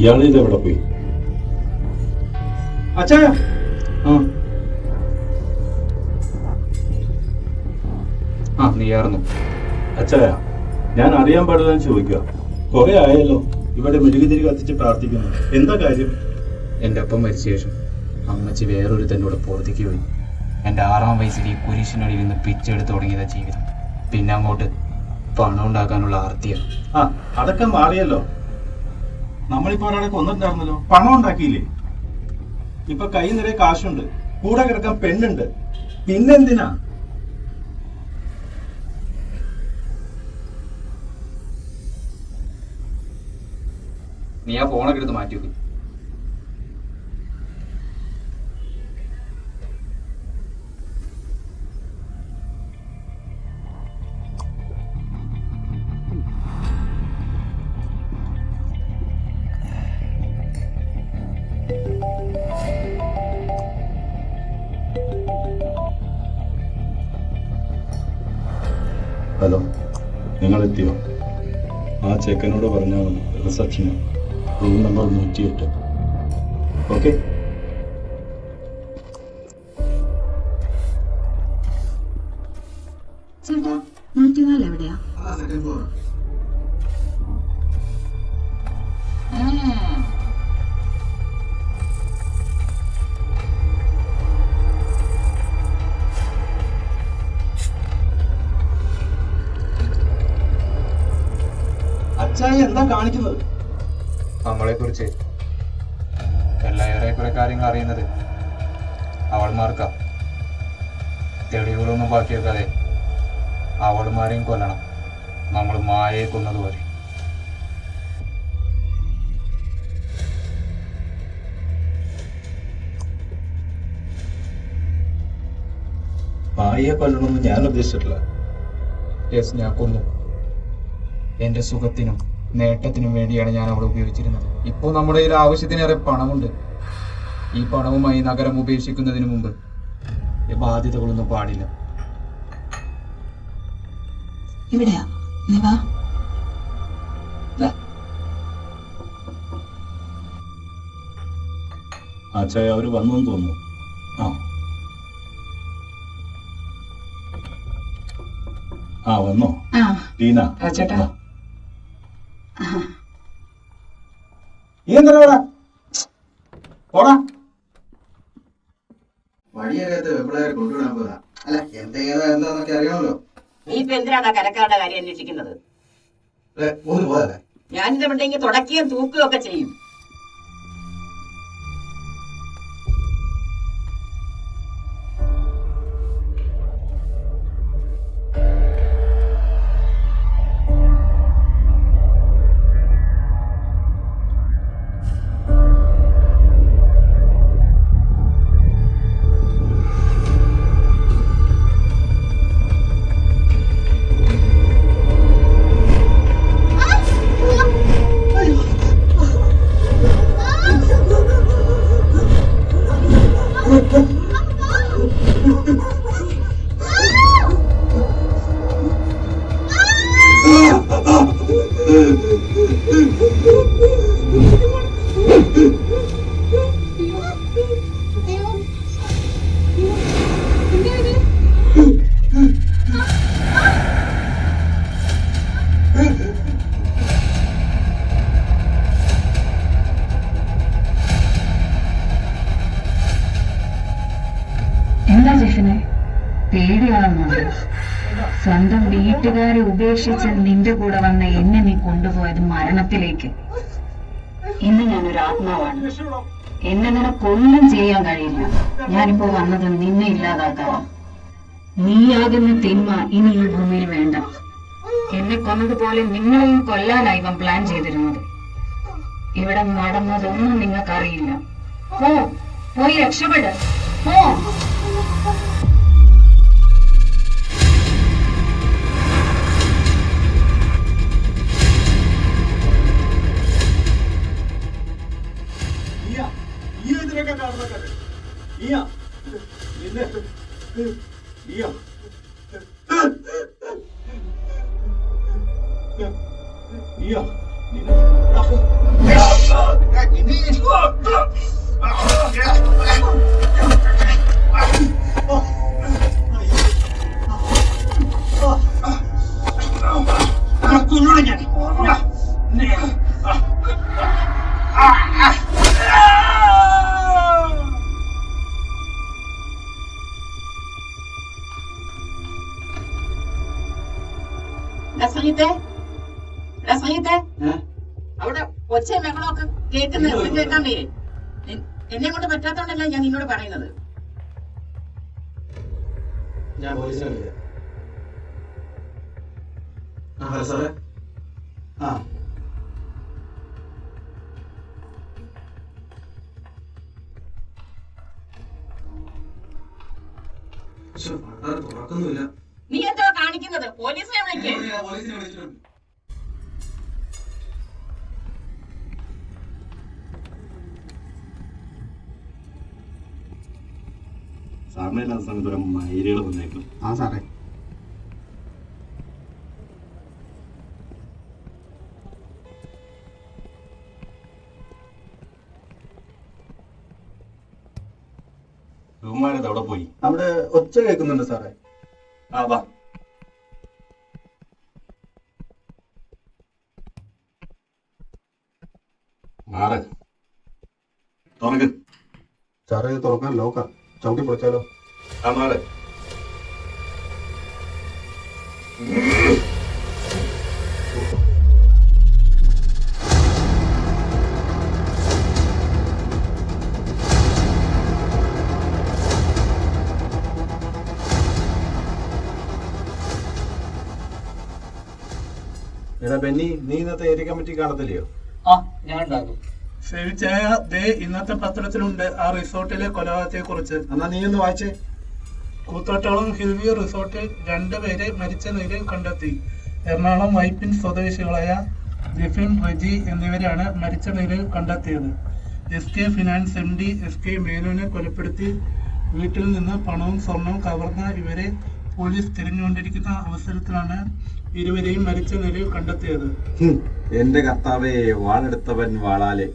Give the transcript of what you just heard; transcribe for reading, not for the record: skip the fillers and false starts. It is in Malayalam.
ഇയാളിത് എവിടെ പോയി? അച്ഛാ, നീയായിരുന്നു. അച്ഛായ, ഞാൻ അറിയാൻ പാടില്ലെന്ന് ചോദിക്കുക. കുറെ ആയല്ലോ ഇവിടെ മെഴുകുതിരി കത്തിച്ച് പ്രാർത്ഥിക്കുന്നു. എന്താ കാര്യം? എൻ്റെ ഒപ്പം മരിച്ച ശേഷം അമ്മച്ചി വേറൊരു തൻ്റെ കൂടെ പുറത്തേക്ക് പോയി. എൻ്റെ 6ാം വയസ്സിൽ ഈ കുരിശിനടിയിൽ നിന്ന് പിച്ചെടുത്ത് തുടങ്ങിയതാ ജീവിതം. പിന്നെ അങ്ങോട്ട് പണം ഉണ്ടാക്കാനുള്ള ആർത്തിയാണ്. അതൊക്കെ മാറിയല്ലോ. നമ്മളിപ്പോ ഒരാളെ കൊന്നിട്ടുണ്ടായിരുന്നല്ലോ, പണം ഉണ്ടാക്കിയില്ലേ? ഇപ്പൊ കൈ നിറയെ കാശുണ്ട്, കൂടെ കിടക്കാൻ പെണ്ണുണ്ട്, പിന്നെന്തിനാ? നീ ആ ഫോണൊക്കെ എടുത്ത് മാറ്റി വെക്കും. ഹലോ, നിങ്ങൾ എത്തിയോ? ആ ചെക്കനോട് പറഞ്ഞാൽ മതി, റിസപ്ഷന്, റൂം നമ്പർ 108. ഓക്കെ. ചേട്ടാ, 104 എവിടെയാ? അച്ഛായി എന്താ കാണിക്കുന്നത്? നമ്മളെ കുറിച്ച് ഏറെക്കുറെ കാര്യങ്ങൾ അറിയുന്നത് അവൾമാർക്കാ. തെളിവുകളൊന്നും ബാക്കി വെക്കാതെ അവൾമാരെയും കൊല്ലണം, നമ്മൾ മായയെ കൊന്നതുപോലെ. മായയെ കൊല്ലണമെന്ന് ഞാൻ ഉദ്ദേശിച്ചിട്ടില്ല. യെസ്, ഞാൻ കൊന്നു. എൻ്റെ സുഖത്തിനും നേട്ടത്തിനും വേണ്ടിയാണ് ഞാൻ അവളെ ഉപയോഗിച്ചിരുന്നത്. ഇപ്പോൾ നമ്മുടെ കയ്യിൽ ആവശ്യത്തിനേറെ പണമുണ്ട്. ഈ പണവുമായി നഗരം ഉപേക്ഷിക്കുന്നതിന് മുമ്പ് ഈ ബാധ്യതകളൊന്നും പാടില്ല. ഇവിടെയാ, നീ വാ. അച്ഛായ, അവര് വന്നു തോന്നുന്നു. വന്നോ ടീന? ചേട്ടാ, നീ എന്താ പോടാ. വഴിയകത്ത് വെപ്പിളയെ കൊണ്ടുവിടാൻ പോതാ. അല്ല, എന്താന്നൊക്കെ അറിയാമല്ലോ. നീ ഇപ്പൊ എന്തിനാണ് കരക്കാരുടെ കാര്യം അന്വേഷിക്കുന്നത്? ഒന്ന് പോതല്ലേ? ഞാനിതുണ്ടെങ്കിൽ തുടക്കുകയും തൂക്കുകയും ഒക്കെ ചെയ്യും. എന്താ ജിഫിനെ, പേടിയാവുന്നുണ്ട്? സ്വന്തം വീട്ടുകാരെ ഉപേക്ഷിച്ച് നിന്റെ കൂടെ വന്ന എന്നെ നീ കൊണ്ടുപോയത് മരണത്തിലേക്ക്. ഇന്ന് ഞാനൊരു ആത്മാവാണ്. എന്നെ നിനക്കൊന്നും ചെയ്യാൻ കഴിയില്ല. ഞാനിപ്പോ വന്നത് നിന്നെ ഇല്ലാതാക്കാം. നീയാകുന്ന തിന്മ ഇനി ഈ ഭൂമിയിൽ വേണ്ട. എന്നെ കൊന്നതുപോലെ നിങ്ങളെയും കൊല്ലാനായി ഇവൻ പ്ലാൻ ചെയ്തിരുന്നത്. ഇവിടെ നടന്നതൊന്നും നിങ്ങൾക്കറിയില്ല. പോയി രക്ഷപ്പെട്. ശ്രീത്തെ അവിടെ ഒച്ച ബഹളമൊക്കെ കേൾക്കുന്നത് കേൾക്കാൻ വയ്യേ? എന്നെ കൊണ്ട് പറ്റാത്തോണ്ടല്ല ഞാൻ നിന്നോട് പറയുന്നത്. ഞാൻ പോലീസിനെ വിളിക്കാം. ഹലോ സാറേ. ആ തുറക്കുന്നില്ല. നീ എന്താ കാണിക്കുന്നത്? പോലീസിനെ വിളിക്കേ. പോലീസിനെ വിളിച്ചിട്ടുണ്ട്. സാറിനെ ഇല്ലാത്ത സമയത്ത് ഒരു മൈലുകൾ വന്നേക്കും. ആ സാറേ. ബഹുമാനത് അവിടെ പോയി. അവിടെ ഒച്ച കേൾക്കുന്നുണ്ട് സാറേ. ആ വാ. മാറ്. തുറക്ക്. സാറേ ഇത് തുറക്കാൻ ലോക്കാ. ചവിട്ടി പൊളിച്ചാലോ? ആ മാറ്. എടാ ബെന്നി, നീ ഇന്നത്തെ ഏരിയ കമ്മിറ്റി കാണത്തില്ലയോ? ആ ഞാൻ ഉണ്ടാകും. സേവിച്ചായ ദേ ഇന്നത്തെ പത്രത്തിലുണ്ട് ആ റിസോർട്ടിലെ കൊലപാതകത്തെ കുറിച്ച്. എന്നാ നീ ഒന്ന് വായിച്ചേ. കൂത്തോട്ടോളം ഹിൽവ്യൂ റിസോർട്ടിൽ 2 പേരെ മരിച്ച നിലയിൽ കണ്ടെത്തി. എറണാകുളം വൈപ്പിൻ സ്വദേശികളായ ജിഫിൻ, റെജി എന്നിവരാണ് മരിച്ച നിലയിൽ കണ്ടെത്തിയത്. SK ഫിനാൻസ് MD SK മേനോനെ കൊലപ്പെടുത്തി വീട്ടിൽ നിന്ന് പണവും സ്വർണവും കവർന്ന ഇവരെ പോലീസ് തിരഞ്ഞുകൊണ്ടിരിക്കുന്ന അവസരത്തിലാണ് ഇരുവരെയും മരിച്ച നിലയിൽ കണ്ടെത്തിയത്. എന്റെ കർത്താവേ, വാളെടുത്തവൻ വാളാലെ